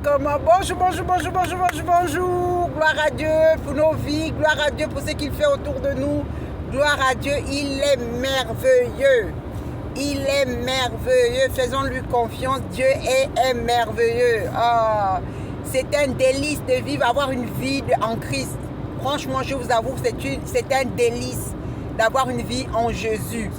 Comment? Bonjour, bonjour, bonjour, bonjour, bonjour, bonjour. Gloire à Dieu pour nos vies. Gloire à Dieu pour ce qu'il fait autour de nous. Gloire à Dieu, il est merveilleux. Il est merveilleux. Faisons-lui confiance. Dieu est merveilleux. Oh, c'est un délice de vivre, avoir une vie en Christ. Franchement, je vous avoue, c'est un délice d'avoir une vie en Jésus.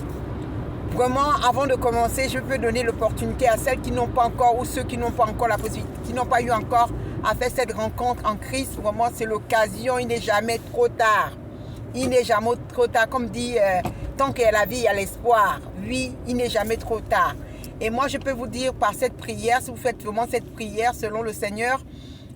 Vraiment, avant de commencer, je peux donner l'opportunité à celles qui n'ont pas encore ou ceux qui n'ont pas encore la possibilité, qui n'ont pas eu encore à faire cette rencontre en Christ. Vraiment, c'est l'occasion. Il n'est jamais trop tard. Il n'est jamais trop tard. Comme dit, tant qu'il y a la vie, il y a l'espoir. Oui, il n'est jamais trop tard. Et moi, je peux vous dire par cette prière, si vous faites vraiment cette prière selon le Seigneur,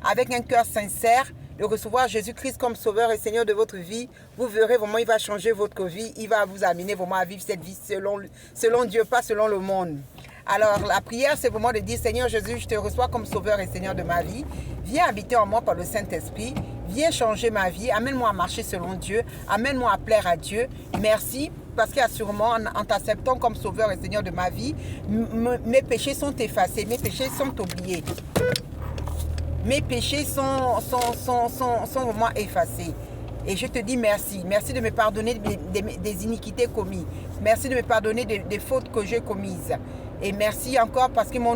avec un cœur sincère, de recevoir Jésus-Christ comme Sauveur et Seigneur de votre vie, vous verrez vraiment, il va changer votre vie, il va vous amener vraiment à vivre cette vie selon Dieu, pas selon le monde. Alors, la prière, c'est vraiment de dire, Seigneur Jésus, je te reçois comme Sauveur et Seigneur de ma vie. Viens habiter en moi par le Saint-Esprit. Viens changer ma vie. Amène-moi à marcher selon Dieu. Amène-moi à plaire à Dieu. Merci, parce qu'assurément, en t'acceptant comme Sauveur et Seigneur de ma vie, mes péchés sont effacés, mes péchés sont oubliés. Mes péchés sont vraiment effacés. Et je te dis merci. Merci de me pardonner des iniquités commises. Merci de me pardonner des fautes que j'ai commises. Et merci encore parce que mon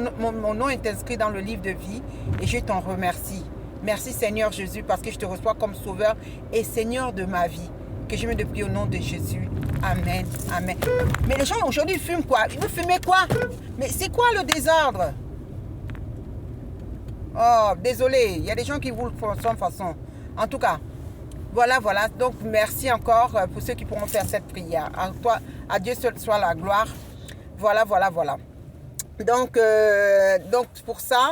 nom est inscrit dans le livre de vie. Et je t'en remercie. Merci Seigneur Jésus parce que je te reçois comme Sauveur et Seigneur de ma vie. Que je me prie au nom de Jésus. Amen. Amen. Mais les gens aujourd'hui fument quoi? Vous fumez quoi? Mais c'est quoi le désordre? Oh, désolé, il y a des gens qui vous le font sans façon. En tout cas, voilà. Donc, merci encore pour ceux qui pourront faire cette prière. À Dieu seul soit la gloire. Voilà. Donc, pour ça,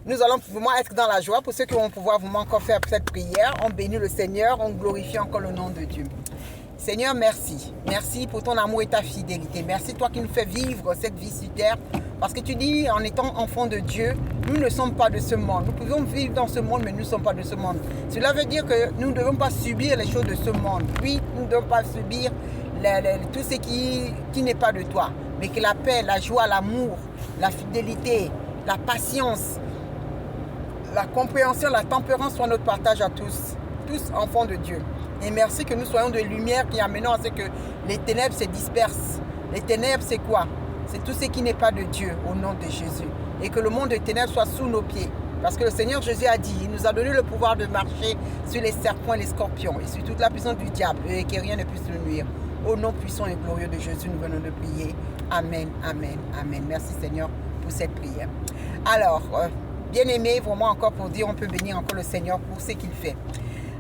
nous allons vraiment être dans la joie. Pour ceux qui vont pouvoir vraiment encore faire cette prière, on bénit le Seigneur, on glorifie encore le nom de Dieu. Seigneur, merci. Merci pour ton amour et ta fidélité. Merci toi qui nous fais vivre cette vie sur terre. Parce que tu dis, en étant enfant de Dieu, nous ne sommes pas de ce monde. Nous pouvons vivre dans ce monde, mais nous ne sommes pas de ce monde. Cela veut dire que nous ne devons pas subir les choses de ce monde. Oui, nous ne devons pas subir tout ce qui n'est pas de toi. Mais que la paix, la joie, l'amour, la fidélité, la patience, la compréhension, la tempérance soient notre partage à tous enfants de Dieu. Et merci que nous soyons de lumière qui amenons à ce que les ténèbres se dispersent. Les ténèbres, c'est quoi? C'est tout ce qui n'est pas de Dieu au nom de Jésus. Et que le monde des ténèbres soit sous nos pieds. Parce que le Seigneur Jésus a dit, il nous a donné le pouvoir de marcher sur les serpents et les scorpions et sur toute la puissance du diable et que rien ne puisse nous nuire. Au nom puissant et glorieux de Jésus, nous venons de prier. Amen, amen, amen. Merci Seigneur pour cette prière. Alors, bien aimé, vraiment encore pour dire, on peut bénir encore le Seigneur pour ce qu'il fait.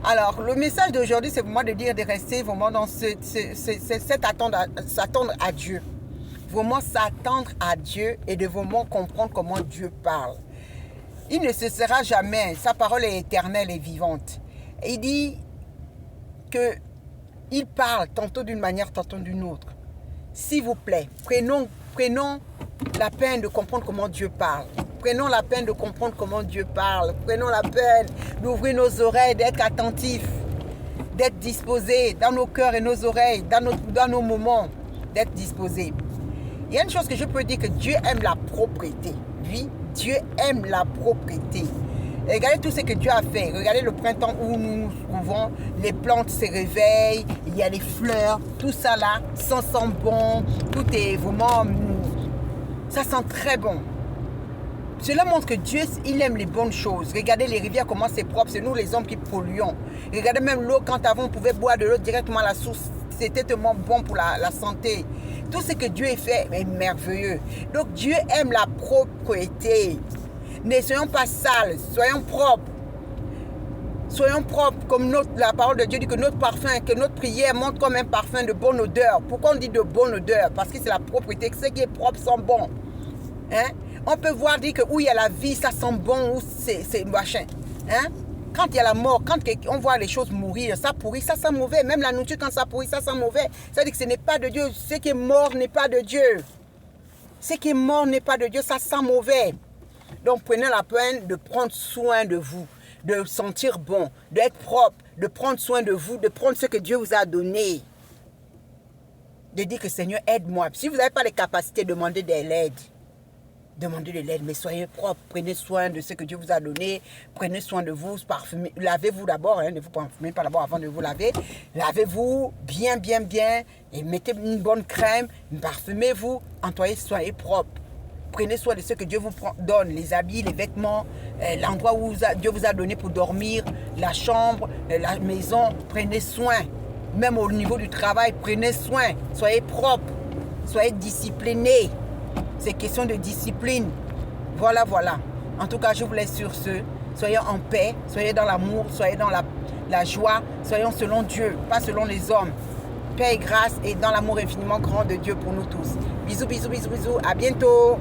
Alors, le message d'aujourd'hui, c'est vraiment de dire de rester vraiment dans cette attendre à Dieu. Vraiment s'attendre à Dieu et de vraiment comprendre comment Dieu parle. Il ne cessera jamais, sa parole est éternelle et vivante. Et il dit qu'il parle tantôt d'une manière, tantôt d'une autre. S'il vous plaît, prenons la peine de comprendre comment Dieu parle. Prenons la peine de comprendre comment Dieu parle. Prenons la peine d'ouvrir nos oreilles, d'être attentifs, d'être disposés dans nos cœurs et nos oreilles, dans nos moments, d'être disposés. Il y a une chose que je peux dire, que Dieu aime la propreté. Oui, Dieu aime la propreté. Et regardez tout ce que Dieu a fait. Regardez le printemps où nous nous trouvons, les plantes se réveillent, il y a les fleurs, tout ça là, ça sent bon, tout est vraiment, ça sent très bon. Cela montre que Dieu, il aime les bonnes choses. Regardez les rivières, comment c'est propre. C'est nous les hommes qui polluons. Regardez même l'eau, quand avant on pouvait boire de l'eau directement à la source. C'était tellement bon pour la santé. Tout ce que Dieu a fait est merveilleux. Donc Dieu aime la propreté. Ne soyons pas sales, soyons propres. Soyons propres, comme la parole de Dieu dit que notre parfum, que notre prière montre comme un parfum de bonne odeur. Pourquoi on dit de bonne odeur? Parce que c'est la propreté. Ce qui est propre sent bon. Hein? On peut voir dire que où il y a la vie, ça sent bon, ou c'est machin. Hein? Quand il y a la mort, quand on voit les choses mourir, ça pourrit, ça sent mauvais. Même la nourriture, quand ça pourrit, ça sent mauvais. Ça veut dire que ce n'est pas de Dieu. Ce qui est mort n'est pas de Dieu. Ce qui est mort n'est pas de Dieu, ça sent mauvais. Donc prenez la peine de prendre soin de vous, de sentir bon, d'être propre, de prendre soin de vous, de prendre ce que Dieu vous a donné. De dire que Seigneur, aide-moi. Si vous n'avez pas les capacités, demandez de l'aide. demandez de l'aide, mais soyez propre, prenez soin de ce que Dieu vous a donné, prenez soin de vous, parfumez, lavez-vous d'abord, ne vous parfumez pas d'abord avant de vous laver, lavez-vous bien, et mettez une bonne crème, parfumez-vous, soyez propre. Prenez soin de ce que Dieu vous donne, les habits, les vêtements, l'endroit où Dieu vous a donné pour dormir, la chambre, la maison, prenez soin. Même au niveau du travail, prenez soin, soyez propre, soyez disciplinés. C'est question de discipline. Voilà. En tout cas, je vous laisse sur ce. Soyez en paix, soyez dans l'amour, soyez dans la joie, soyons selon Dieu, pas selon les hommes. Paix et grâce et dans l'amour infiniment grand de Dieu pour nous tous. Bisous, à bientôt.